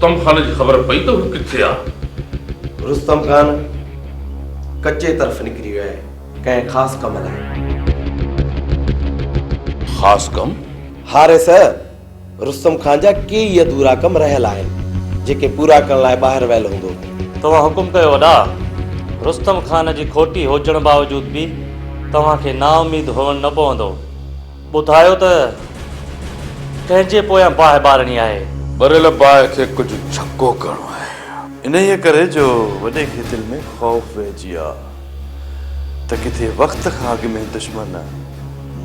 रुस्तम खान जी खबर पई तो किथे आ? रुस्तम खान कच्चे तरफ निकरी वियो आहे कंहिं ख़ासि कम लाइ। खास कम? हा रे सर, रुस्तम खान जा कई अधूरा कम रहियल आहिनि जेके पूरा करण लाइ ॿाहिरि वियल हूंदो। तव्हां हुकुम कयो वॾा। रुस्तम खान जी खोटी हुजण बावजूद भी तव्हांखे नाउमीद हुअण न पवंदो। ॿुधायो त कंहिंजे पोयां बाहि ॿारणी आहे। बरेल बाहि खे कुझु छको करणो आहे। इन ये करे जो वॾे खे दिल में ख़ौफ़ वेजी आ त किथे वक़्त खां अॻु में दुश्मन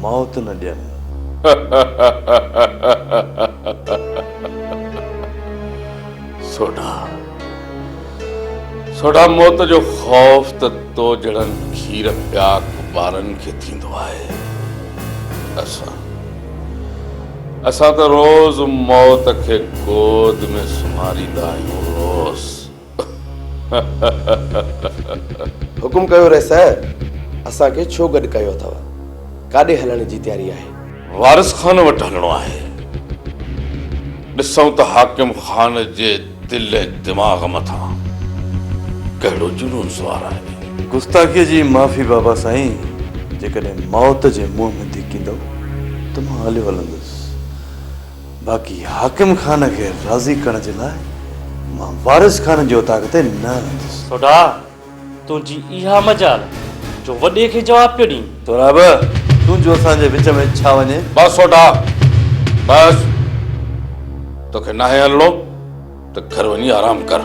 मौत न ॾियनि। सोडा सोडा मौत जो ख़ौफ़ त तो जड़नि खीर प्याक ॿारनि खे थींदो आहे। असां त रोज़ मौत खे गोद में सुम्हारींदा आहियूं रोज़। हुकुम कयो रे सर, असांखे छो गॾु कयो अथव? काॾे हलण जी तयारी आहे? वारिस खान वटि हलणो आहे। ॾिसूं त हाकिम खान जे दिल ऐं दिमाग़ मथां कहिड़ो जुनून सुवार आहे। गुस्ताखीअ जी माफ़ी बाबा साईं। जेकॾहिं मौत जे मुंहं में धिकींदो त मां हलियो हलंदुसि। बाक़ी हाकिम खान खे राज़ी करण जे लाइ मां वारिस खान जो ताक़त न रहंदुसि। सोडा तुंहिंजी इहा मजाल जो वॾे खे जवाब पियो ॾीं। तोरा बि तुंहिंजो असांजे विच में छा वञे? बस सोडा बस, तोखे नाहे हलणो त घर वञी आराम कर।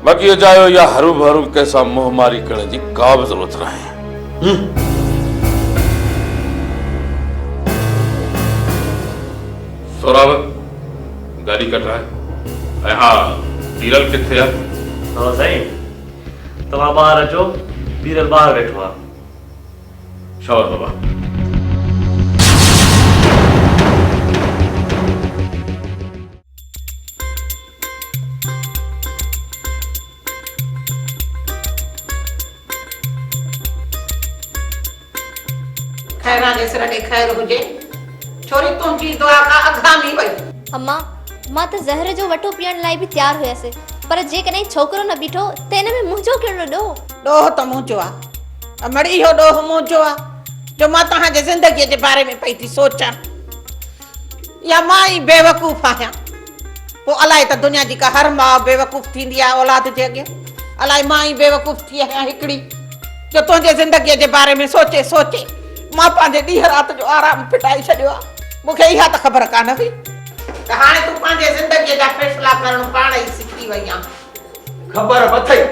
बाक़ी अजायो या हरू भरू कंहिंसां मुंहमारी करण जी का बि ज़रूरत न आहे। सोराब गाड़ी कढाए। ऐं हा, बीरल किथे आहे? हा साईं, तव्हां ॿाहिरि अचो। बीरल ॿाहिरि वेठो आहे। शाबाश बाबा। खैरा जे सिर ॾे खैर हुजे। छोरी तुंहिंजी दुआ का अघामी वई। अम्मा, मां त ज़हर जो वठो पीअण लाइ बि तयार हुयसि, पर जेकॾहिं छोकिरो न बीठो त हिन में मुंहिंजो कहिड़ो ॾोह? ॾोह त मुंहिंजो आहे। मड़ी इहो ॾोह मुंहिंजो आहे जो मां तव्हांजे ज़िंदगीअ जे बारे में पई थी सोचां। या मां ई बेवकूफ़ आहियां? पोइ अलाए त दुनिया जी का हर माउ बेवकूफ़ थींदी आहे औलाद जे अॻे। अलाए मां ई बेवकूफ़ थी आहियां हिकिड़ी जो तुंहिंजे ज़िंदगीअ जे बारे में सोचे सोचे मां पंहिंजे ॾींहं राति जो आराम फिटाए छॾियो आहे। मूंखे इहा त ख़बर कान हुई त हाणे तूं पंहिंजे ज़िंदगीअ जा फ़ैसिला करणु पाण ई सिखी वई आहीं। खबर पथई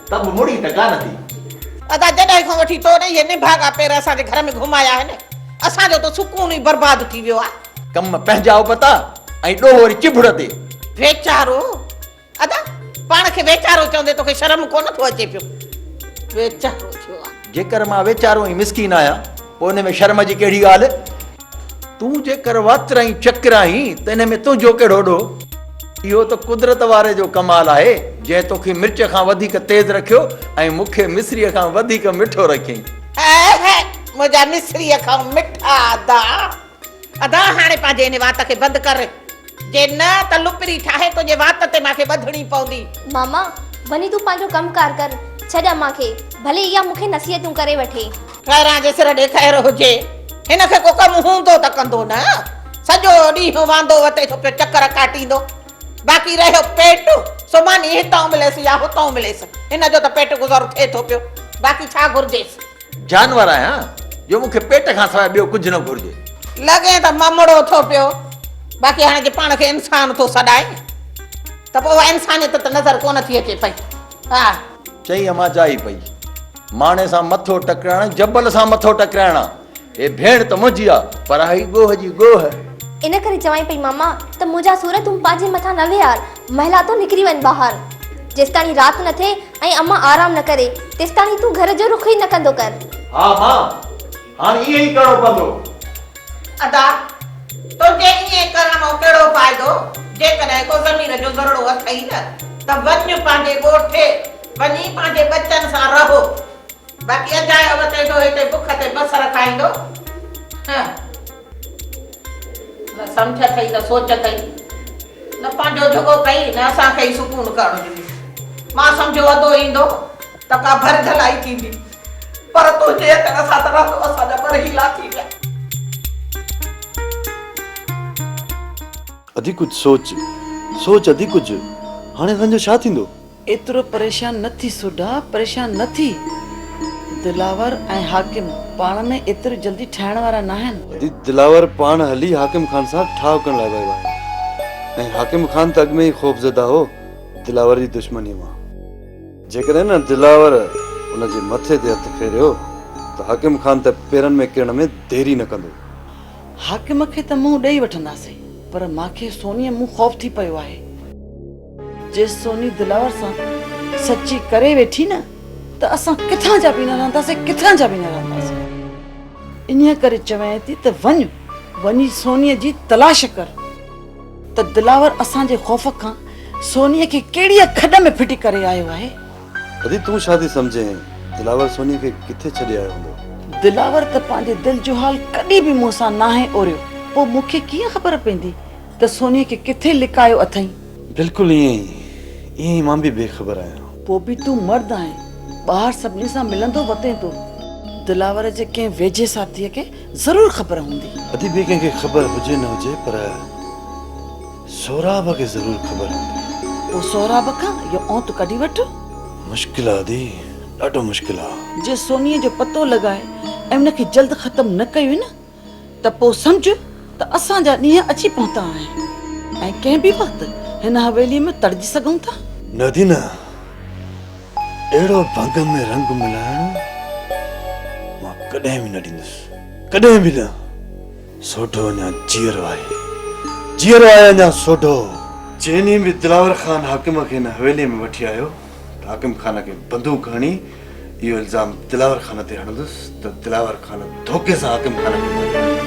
तब मुड़ी त कान थी। अदा जॾहिं खां वठी तोरे इहे निभागा पेर असांजे घर में घुमाया आहिनि, असांजो त सुकून ई बर्बाद थी वियो आहे। कम पंहिंजा पता ऐं ॾोह वरी चिभड़ ते। वेचारो अदा पाण खे वेचारो चवंदे तोखे शर्म कोन थो अचे पियो? वेचारो थियो आहे। जेकर मां वेचारो ऐं मिसकीन आहियां पोइ हिन में शर्म जी कहिड़ी ॻाल्हि? तूं जेकर वातरा ई चक्र आहीं त हिन में तुंहिंजो कहिड़ो ॾोह? इहो त कुदरत वारे जो कमाल आहे जंहिं तोखे मिर्च खां वधीक तेज़ रखियो ऐं मूंखे मिस्रीअ खां वधीक मिठो रखियईं। मुंहिंजा मिस्रीअ खां मिठा अदा। अदा हाणे पंहिंजे हिन वात खे बंदि कर, जे न त लुपरी ठाहे तुंहिंजे वात ते मूंखे ॿधणी पवंदी। मामा, वञी तूं पंहिंजो कमकार कर। छॾ मूंखे, भले इहा मूंखे नसीहतूं करे वठे। खैरा जे सिर ॾे खैर हुजे। हिनखे को कमु हूंदो त कंदो न। सॼो ॾींहुं वांदो वते थो पियो चकर काटींदो। बाक़ी रहियो पेट, सुमानी हितां मिलेसि या हुतां मिलेसि, हिन जो त पेट गुज़ारो थिए थो पियो। बाक़ी छा घुर्जेसि? जानवर आहियां जो मूंखे पेट खां सवाइ ॿियो कुझु न घुर्जे। लॻे त ममड़ो थो पियो, बाक़ी हाणे जे पाण खे इंसान थो सॾाए त पोइ इंसानियत त नज़र कोन थी अचे पई। हा चई अमां जाई पई, माणे सां मथो टकराइण जबल सां मथो टकराइण। हे भेण त मुंहिंजी आहे पर आई गोह जी गोह। इन करे चवाई पई मामा त मुंहिंजा सूर तूं पंहिंजे मथां न विहार, महिला तो निकिरी वञ ॿाहिरि। जेसिताणी राति न थिए ऐं अम्मा आराम न करे तेसिताणी तूं घर जो रुख ई न कंदो कर। हा मां, हाणे ईअं ई करिणो पवंदो। अदा तुंहिंजे ईअं करण में कहिड़ो फ़ाइदो? जेकॾहिं को ज़मीन जो ज़रड़ो अथई न त वञ पंहिंजे ॻोठे वञी पंहिंजे बचनि सां रहो। बाक़ी अजायो वते तो हिते बुख ते बसर खाईंदो। न सम्झ अथई त सोच अथई न पंहिंजो झुको कई न असांखे ई सुकून करणु ॾिनी मां सम्झो वधो ईंदो त का भर धलाई थींदी पर तुंहिंजे तरह सां त रहंदो असांजा पर हीला थी विया अधी कुछ सोच अधी कुछ हाणे तुंहिंजो छा थींदो एतिरो परेशान न थी सोडा परेशान न थी दिलावर ऐं हाकिम पाण में एतिरो जल्दी ठाहिण वारा न आहिनि अधी दिलावर पाण हली हाकिम खान सां ठाव करण लाइ वियो आहे ऐं हाकिम खान त अॻु में ई ख़ौफ़ज़दा हो दिलावर जी दुश्मनी मां जेकॾहिं न दिलावर उनजे मथे ते हथु फेरियो त हाकिम खान त पेरनि में किरण में देरी न कंदो हाकिम खे त मुंहुं ॾेई वठंदासीं पर मूंखे सोनीअ मुंहुं ख़ौफ़ थी पियो आहे जे सोनी दिलावर सां सची करे वेठी न त असां किथां जा बि न रहंदासीं इन करे चवां थी त वञी सोनीअ जी तलाश कर त दिलावर असांजे ख़ौफ़ खां सोनीअ खे कहिड़ी खॾ में फिटी करे आयो आहे अधी तूं छा थी सम्झे दिलावर सोनीअ खे किथे छॾे आयो हूंदो दिलावर त पंहिंजे दिलि जो हाल कॾहिं बि मूं सां नाहे ओरियो पोइ मूंखे कीअं ख़बर पवंदी त सोनीअ खे किथे लिकायो अथई बिल्कुलु ईअं ई मां बि बेख़बर आहियां पोइ बि तूं मर्द आहीं ॿाहिरि सभिनी सां मिलंदो वते थो दिलावर जे कंहिं वेझे साथीअ खे ज़रूरु ख़बर हूंदी अधी ॿिए कंहिंखे ख़बर हुजे न हुजे पर सोराब खे ज़रूरु ख़बर हूंदी पोइ सोराब खां इहो औंत कढी वठ मुश्किल आहे अधी ॾाढो मुश्किल आहे जे सोनीअ जो पतो लॻाए ऐं उनखे जल्द ख़तमु न कयो न त पोइ सम्झ त असांजा ॾींहं अची पहुता आहिनि ऐं कंहिं बि वक़्तु हिन हवेलीअ में तड़जी सघूं था नदी न अहिड़ो भंग में रंग मिलाइण मां कॾहिं बि न ॾींदुसि कॾहिं बि न सोढो अञा जीअरो आहे अञा सोढो जेनी बि दिलावर खान हाकिम खे हिन हवेलीअ में वठी आयो त हाकिम खान खे बंदूक हणी इहो इल्ज़ाम दिलावर खान ते हणंदुसि त दिलावर खान धोखे सां हाकिम खान खे मारियो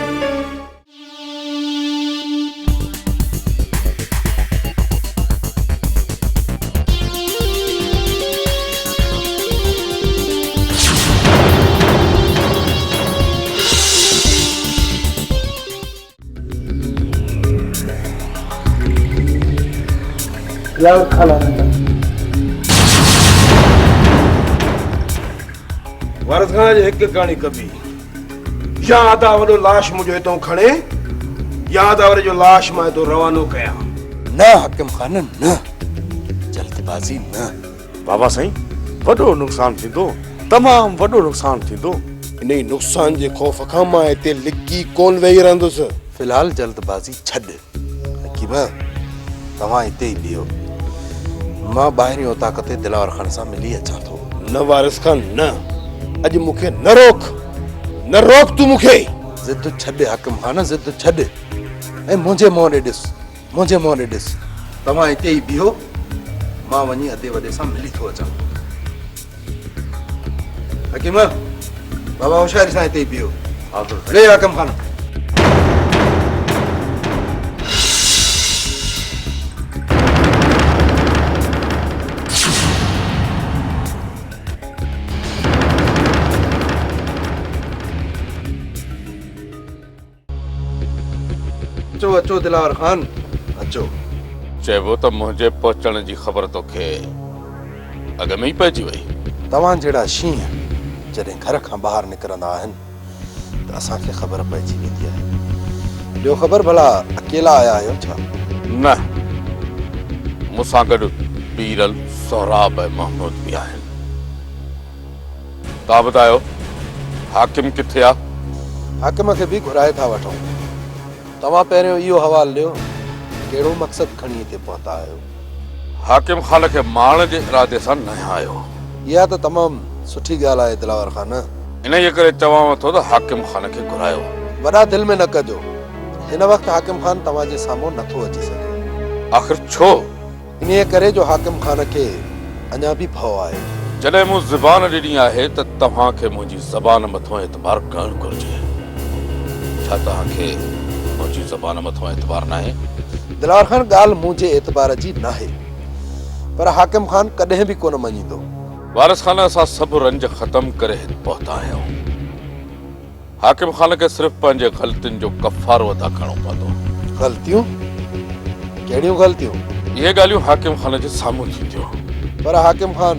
वारस खान जी हिकु कहाणी कबी या आदा वॾो लाश मुंहिंजो हितां खणे या आदा वरी जो लाश मां हितां रवानो कयां न हाकिम खान न जल्दबाज़ी न बाबा साईं वॾो नुक़सान थींदो तमामु वॾो नुक़सान थींदो इन नुक़सान जे ख़ौफ़ खां मां हिते लिकी कोन वेही रहंदुसि फ़िलहाल जल्दबाज़ी छॾ हकीम तव्हां हिते ई बीहो मां ॿाहिरीं उताक ते दिलावर खान सां मिली अचां थो न वारस खान न अॼु मूंखे न रोक तूं मूंखे ज़िद छॾ हाकिम खान ज़िद छॾ ऐं मुंहिंजे मुंहुं ॾे ॾिस तव्हां हिते ई बीहो मां वञी अधे वॾे सां मिली थो अचां हकीम बाबा होशियारी सां हिते ई बीहो रे हाकिम खान अचो दिलावर खान अचो चइबो त मुंहिंजे पहुचण जी ख़बर तोखे अॻ में ई पइजी वई तव्हां जहिड़ा शींहं जॾहिं घर खां ॿाहिरि निकिरंदा आहिनि त असांखे ख़बर पइजी वेंदी आहे ॿियो ख़बर भला अकेला आया आहियो छा न मूंसां गॾु बीरल सोहराब ऐं महमूद बि आहिनि तव्हां ॿुधायो हाकिम किथे आहे हाकिम खे बि घुराए था वठूं तव्हां पहिरियों इहो हवालु ॾियो कहिड़ो मक़सदु खणी हिते पहुता आहियो हाकिम खान खे मारण जे इरादे सां न आयो इहा त तमामु सुठी ॻाल्हि आहे दिलावर खान इन जे करे चवांव थो त हाकिम खान खे घुरायो वॾा दिलि में न कजो हिन वक़्तु हाकिम खान तव्हांजे साम्हूं नथो अची सघे आख़िर छो इन करे जो हाकिम खान खे अञा बि भउ आहे जॾहिं मूं ज़बान ॾिनी आहे त तव्हांखे मुंहिंजी ज़बान मथां एतबार करणु घुरिजे छा तव्हांखे मुंहिंजी ज़बान मथां एतबार न आहे दिलावर खान ॻाल्हि मुंहिंजे एतबार जी न आहे पर हाकिम खान कॾहिं बि कोन मञींदो वारिस खान असां सभु रंज ख़तम करे हिते पहुता आहियूं हाकिम खान खे सिर्फ़ु पंहिंजे ग़लतियुनि जो कफ़ारो अदा करणो पवंदो ग़लतियूं कहिड़ियूं ग़लतियूं? ये ॻाल्हियूं हाकिम ख़ान जे साम्हूं थींदियूं। पर हाकिम खान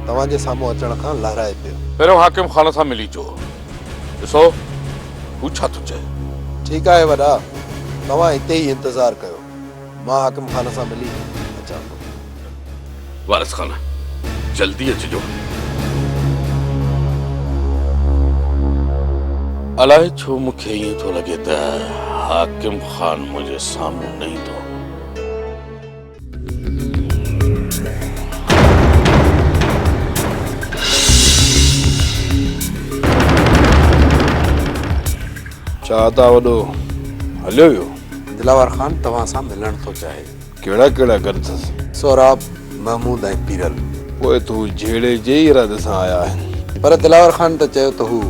तव्हांजे साम्हूं अचण खां लहराए पियो। पहिरियों हाकिम ख़ान सां मिली अचो, ॾिसो हू छा थो चए। ठीकु आहे वॾा, तव्हां हिते ई इंतज़ारु कयो, मां हाकिम खान सां मिली अचां थो। वारिस ख़ान जल्दी अचिजो। अलाए छो मूंखे ईअं थो लॻे त हाकिम ख़ान मुंहिंजे साम्हूं न ईंदो। छा था वॾो हलियो वियो? दिलावर खान तव्हां सां मिलण थो चाहे। कहिड़ा कहिड़ा घर अथसि? सोराब, महमूद ऐं पीरल। पोइ तू जहिड़े जे इरादे सां आया आहिनि। पर दिलावर खान त चयो त हू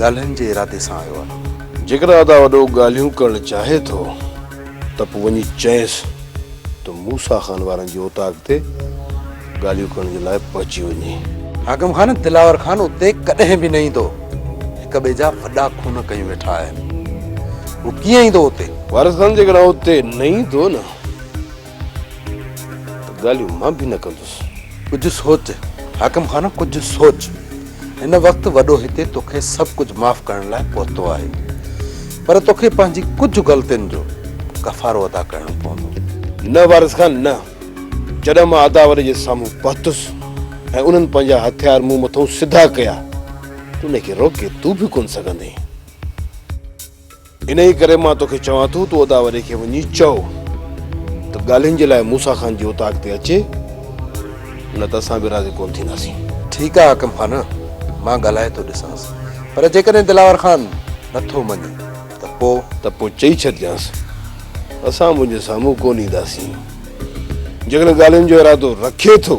ॻाल्हियुनि जे इरादे सां आयो आहे। जेकर अदा वॾो ॻाल्हियूं करणु चाहे थो त पोइ वञी चएसि त मूसा खान वारनि जी औताक ते ॻाल्हियूं करण जे लाइ पहुची वञे। हाकिम खान, दिलावर खान उते कॾहिं बि न ईंदो। हिक ॿिए जा वॾा खून कयूं वेठा आहिनि, हू कीअं ईंदो उते? वारिस खान जेकर उते न ईंदो न त ॻाल्हियूं मां बि न कंदुसि। कुझु सोच हाकिम खान, कुझु सोच। हिन वक़्तु वॾो हिते तोखे सभु कुझु माफ़ करण लाइ पहुतो आहे, पर तोखे पंहिंजी कुझु ग़लतियुनि जो कफ़ारो अदा करणो पवंदो। न वारिस खान न, जॾहिं मां अदावर जे साम्हूं पहुतुसि ऐं उन्हनि पंहिंजा हथियार मूं मथां सिधा कया त उनखे रोके तूं बि कोन सघंदे। इन ई करे मां तोखे चवां थो, तूं अदावरे खे वञी चओ त ॻाल्हियुनि जे लाइ मूसा खान जी औताक ते अचे, न त असां बि राज़ी कोन थींदासीं। ठीकु आहे हाकिम खान, मां ॻाल्हाए थो ॾिसांसि, पर जेकॾहिं दिलावर खान नथो मञे त पोइ चई छॾिजांसि असां मुंहिंजे साम्हूं कोन ईंदासीं। जेकर ॻाल्हियुनि जो इरादो रखे थो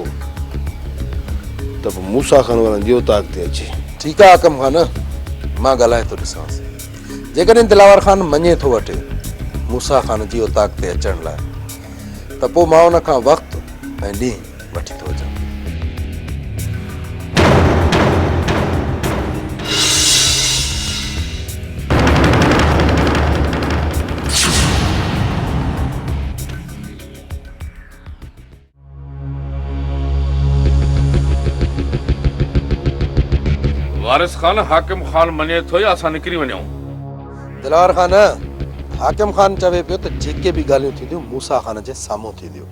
त पोइ मूसा खान वारनि जी औताक ते अचे। ठीकु आहे हाकिम खान, मां ॻाल्हाए थो ॾिसांसि। जेकॾहिं दिलावर खान मञे थो वठे मूसा खान जी औताक ते अचण लाइ, त पोइ मां उन खां वक़्तु ऐं ॾींहुं वठी थो अचां। वारिस खान हाकिम खान मञे थो या असां निकिरी वञूं? दिलावर खान, हाकिम खान चवे पियो त जेके बि ॻाल्हियूं थींदियूं मूसा खान जे साम्हूं थींदियूं।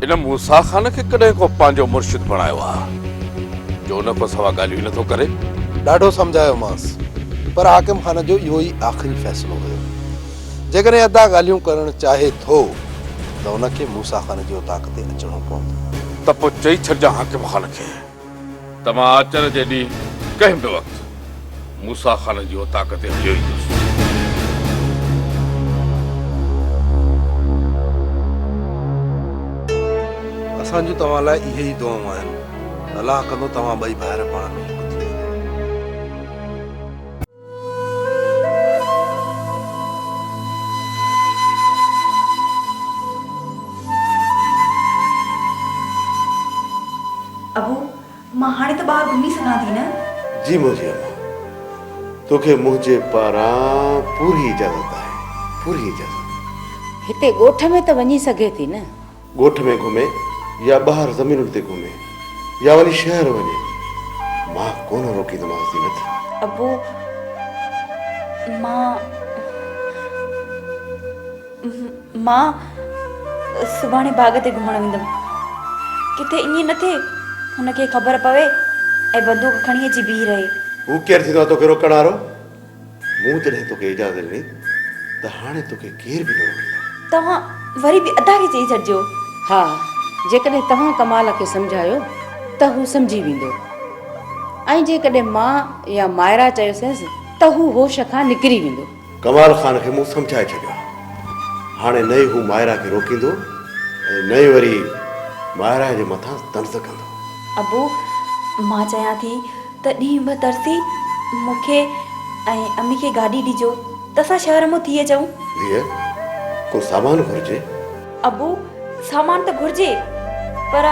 इन मूसा खान खे कॾहिं को पंहिंजो मुर्शिद बणायो आहे जो उन खां सवा ॻाल्हियूं नथो करे? ॾाढो सम्झायोमांसि, पर हाकिम खान जो इहो ई आख़िरी फ़ैसिलो हुयो। जेकॾहिं अदा ॻाल्हियूं करणु चाहे थो त उनखे मूसा खान जी औताक ते अचिणो पवंदो। त पोइ चई छॾिजां हाकिम खान खे त मां अचण जे ॾींहुं कंहिं बि वक़्तु मूसा खान जी औताक ते हलियो ईंदुसि। असांजूं तव्हां लाइ इहे ई दुआऊं आहिनि। अलाह कंदो तव्हां ॿई भाइर पाण में हिकु थी वेंदा। अबू, मां हाणे त ॿाहिरि घुमी सघां थी न? जी मुंहिंजी अम्मा, तोखे मुंहिंजे पारां पूरी इजाज़त आहे, पूरी इजाज़त। हिते ॻोठ में त वञी सघे थी न? ॻोठ में घुमे या ॿाहिरि ज़मीनुनि ते घुमे या वरी शहर वञे, मां कोन रोकींदोमांसि थी नथी। अबू, मां सुभाणे बाग़ ते घुमण वेंदमि। किथे ईअं न थिए हुनखे ख़बर पवे ऐं बंदूक खणी अची बीह रहे। हू केरु थींदो आहे तोखे रोकण वारो? मूं जॾहिं तोखे इजाज़त ॾिनी त हाणे तोखे केर बि न रोकींदो। तव्हां वरी बि अदा खे चई छॾिजो। हा, जेकॾहिं तव्हां कमाल खे सम्झायो त हू सम्झी वेंदो, ऐं जेकॾहिं मां या मायरा चयोसि त हू होश खां निकिरी वेंदो। कमाल खान खे मूं सम्झाए छॾियो आहे। हाणे न ई हू मायरा खे रोकींदो ऐं न ई वरी मायरा जे मथां तर्ज़ कंदो। अबू, मां चाहियां थी त ॾींहुं ॿ तरसी मूंखे ऐं अम्मी खे गाॾी ॾिजो त असां शहर मां थी अचूं। धीअ, को सामान घुरिजे? अबू, सामान त घुरिजे, पर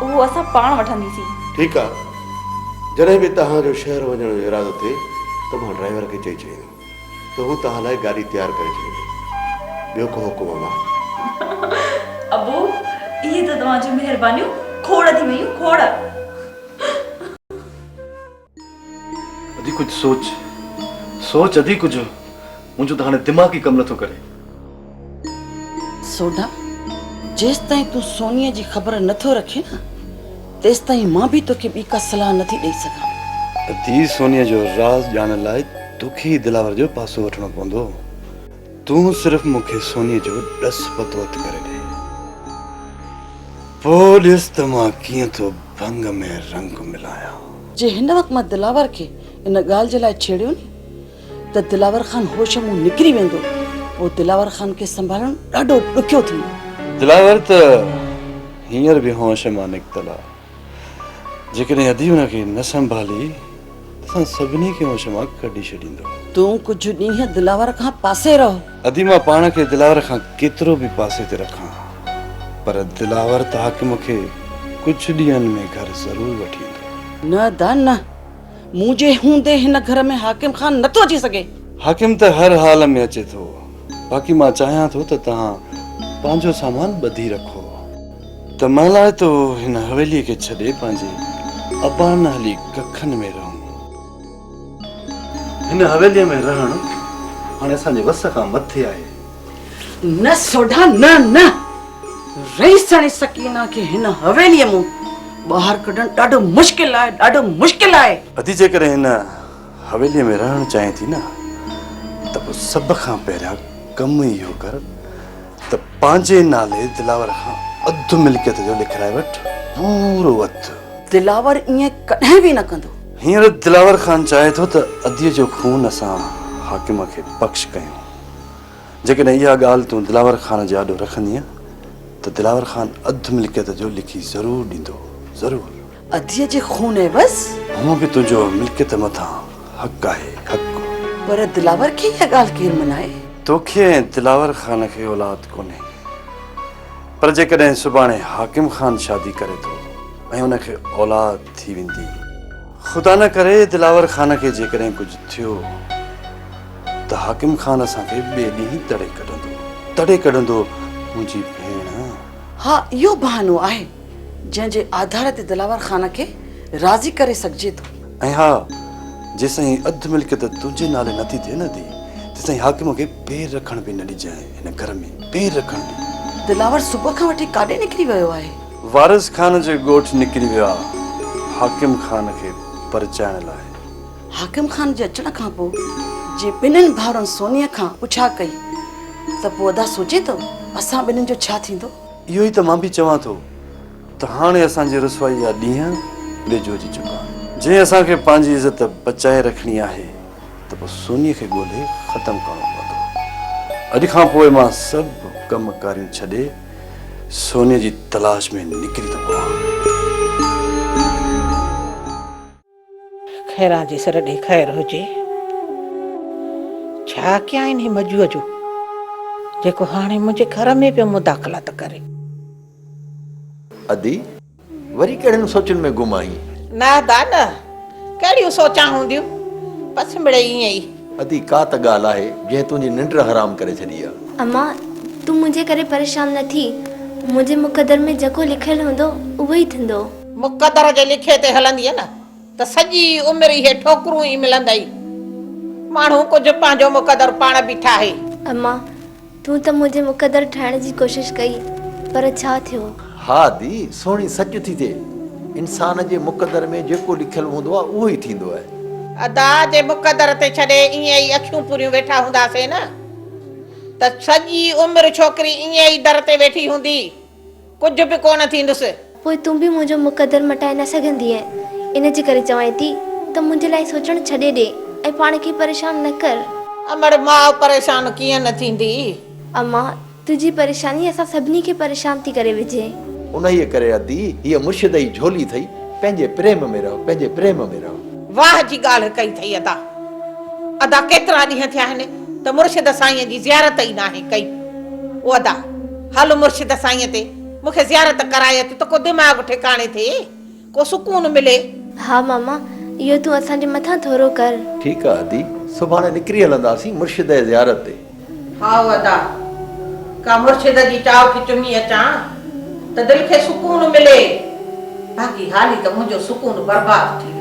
उहो असां पाण वठंदीसीं। ठीकु आहे, जॾहिं बि तव्हांजो शहर वञण जो इरादो थिए त मां ड्राइवर खे चई छॾींदुमि त हू तव्हां लाइ गाॾी तयारु करे छॾींदो। ॿियो को हुकुम मां? अबू ये तो तव्हांजूं महिरबानियूं खोड़ थी वयूं खोड़। अधी कुछ सोच अधी कुछ मुझे तो हाणे दिमाग ही कम नथो करे। सोना जेस ताईं तू सोनीअ जी ख़बर नथो रखे न तेस ताईं मां भी तोखे ॿी का सलाह नथी ॾेई सघां। अधी सोनीअ जो राज ॼाणण लाइ तोखे ही दिलावर जो पासो वठणो पवंदो। तूं सिर्फ मूंखे सोनीअ जो ॾस पतो हथ करे ॾे, पोइ ॾिस त मां कीअं थो भंग में रंग मिलायां। जे हिन वक़्तु मां दिलावर खे इन ॻाल्हि जे लाइ छेड़ियो नी त दिलावर ख़ान होश मां निकिरी वेंदो। पोइ दिलावर ख़ान खे संभालणु ॾाढो ॾुखियो थींदो। दिलावर त हींअर बि होश मां निकितल आहे। जेकॾहिं अधी हुनखे न संभाली त असां सभिनी खे होश मां कढी छॾींदो। तूं कुझु ॾींहं दिलावर खां पासे रहो। अधी मां पाण खे दिलावर खां केतिरो बि पासे ते रखां, पर दिलावर त हाकिम खे कुझु ॾींहंनि में घर ज़रूरु वठी ईंदो। न दा न, मुंहिंजे हूंदे हिन घर में हाकिम ख़ान नथो अची सघे। हाकिम त हर हाल में अचे थो। बाक़ी मां चाहियां थो त तव्हां पंहिंजो सामान ॿधी रखो त मां लाइ तो हिन हवेलीअ खे छॾे पंहिंजे अबान हली कखनि में रहूं। हिन हवेलीअ में रहणु हाणे असांजे वस खां मथे आहे। न सोढा न न, रईसणी सकीना खे हिन हवेलीअ मां ॿाहिरि कढणु ॾाढो मुश्किल आहे, ॾाढो मुश्किल आहे। अधी जेकॾहिं हिन हवेलीअ में रहणु चाहे थी न त पोइ सभ खां पहिरियां कमु इहो कर त पंहिंजे नाले दिलावर खां अधु मिल्कियत जो लिखाए वठ पूरो वठ। दिलावर ईअं कॾहिं बि न कंदो। हींअर दिलावर ख़ान चाहे थो त अधीअ जो खून असां हाकिम खे बख़्श कयूं। जेकॾहिं इहा ॻाल्हि तूं दिलावर ख़ान जे आॾो रखंदीअ त दिलावर ख़ान अधु मिल्कियत जो लिखी ज़रूरु ॾींदो, ज़रूरु। अधीअ जे खून आहे बस। हूअं बि तुंहिंजो मिल्कियत मथां हक़ आहे, हक़। पर दिलावर खे इहा ॻाल्हि केरु मनाए? तोखे ऐं दिलावर ख़ान खे औलाद कोन्हे, पर जेकॾहिं सुभाणे हाकिम ख़ान शादी करे थो ऐं हुनखे औलाद थी वेंदी, ख़ुदा न करे दिलावर ख़ान खे जेकॾहिं कुझु थियो त हाकिम ख़ान असांखे ॿिए ॾींहुं तड़े कढंदो मुंहिंजी भेण। हा, इहो बहानो आहे जंहिंजे आधार ते दिलावर ख़ान खे राज़ी करे सघिजे थो। ऐं हा, जेसिताईं अधु मिल्कियत तुंहिंजे नाले नथी थिए न थी तेसिताईं हाकिम खे पेर रखण बि न ॾिजांइ हिन घर में, पेर रखण बि। दिलावर सुबुह खां वठी काॾे निकिरी वियो आहे? वारिस ख़ान जे ॻोठ निकिरी वियो आहे हाकिम ख़ान खे परचाइण लाइ। हाकिम ख़ान जे अचण खां पोइ जे ॿिन्हिनि भाउरनि सोनीअ खां पुछा कई त पोइ अदा सोचे थो असां ॿिन्हिनि जो छा थींदो? इहो ई त मां बि चवां थो त हाणे असांजी रुसवाई जा ॾींहं वेझो चुका। जंहिं असांखे पंहिंजी इज़त बचाए रखणी आहे त पोइ सोनीअ खे ॻोल्हे ख़तमु करणो पवंदो। अॼु खां पोइ मां सभु कम कारियूं छॾे सोनीअ जी तलाश में निकिरी थो पवां। खैरा जे सर ॾे ख़ैर हुजे। छा कयां हिन मजूअ जो जेको हाणे मुंहिंजे घर में पियो मुदाख़लत करे। अदी वरी कहिड़ियुनि सोचुनि में गुम आई? न दादा, कहिड़ियूं सोचां हूंदियूं, बसि मिड़े ईअं ई। अदी का त ॻाल्हि आहे जंहिं तुंहिंजी निंड हराम करे छॾी आहे। अम्मा तूं मुंहिंजे करे परेशान न थी। मुंहिंजे मुक़दर में जेको लिखियलु हूंदो उहो ई थींदो। मुक़दर जे लिखे ते हलंदीअ न त सॼी उमिरि इहे ठोकरूं ई मिलंदई। माण्हू कुझु पंहिंजो मुक़दर पाण बि ठाहे। अम्मा तूं त मुंहिंजे मुक़दर ठाहिण जी कोशिशि कई, पर छा थियो? हा दी, सोणी सच थी थिए। इंसान जे मुक़दर में जेको लिखियलु हूंदो आहे उहो ई थींदो आहे। अदा जे मुक़दर ते छॾे ईअं ई अखियूं पूरियूं वेठा हूंदासीं न त सॼी उमिरि छोकिरी ईअं ई दर ते वेठी हूंदी, कुझु बि कोन थींदुसि। पोइ तूं बि मुंहिंजो मुक़दर मटाए न सघंदी आहे। इन जे करे चवां थी त मुंहिंजे लाइ सोचणु छॾे ॾे ऐं पाण खे परेशान न कर। अमड़ मां परेशान कीअं न थींदी? अम्मा तुंहिंजी परेशानी असां सभिनी खे परेशान थी करे विझे। उन ई करे अदी हीअ मुर्शिद जी झोली अथई, पंहिंजे प्रेम में रहो, पंहिंजे प्रेम में रहो। वाह जी ॻाल्हि कई अथई अदा। अदा केतिरा ॾींहं थिया आहिनि त मुर्शिद साईं जी ज़ियारत ई नाहे कई। ओ अदा हल मुर्शिद साईं ते मूंखे ज़ियारत कराए त को दिमाग़ ठिकाणे थिए, को सुकून मिले। हा मामा, इहो तूं असांजे मथां थोरो कर। ठीकु आहे अदी, सुभाणे निकिरी हलंदासीं मुर्शिद जी ज़ियारत ते। हा अदा का मुर्शिद जी चाव खे चुमी अचां त दिलि खे सुकून मिले बाक़ी हाली त मुंहिंजो सुकून बर्बाद थी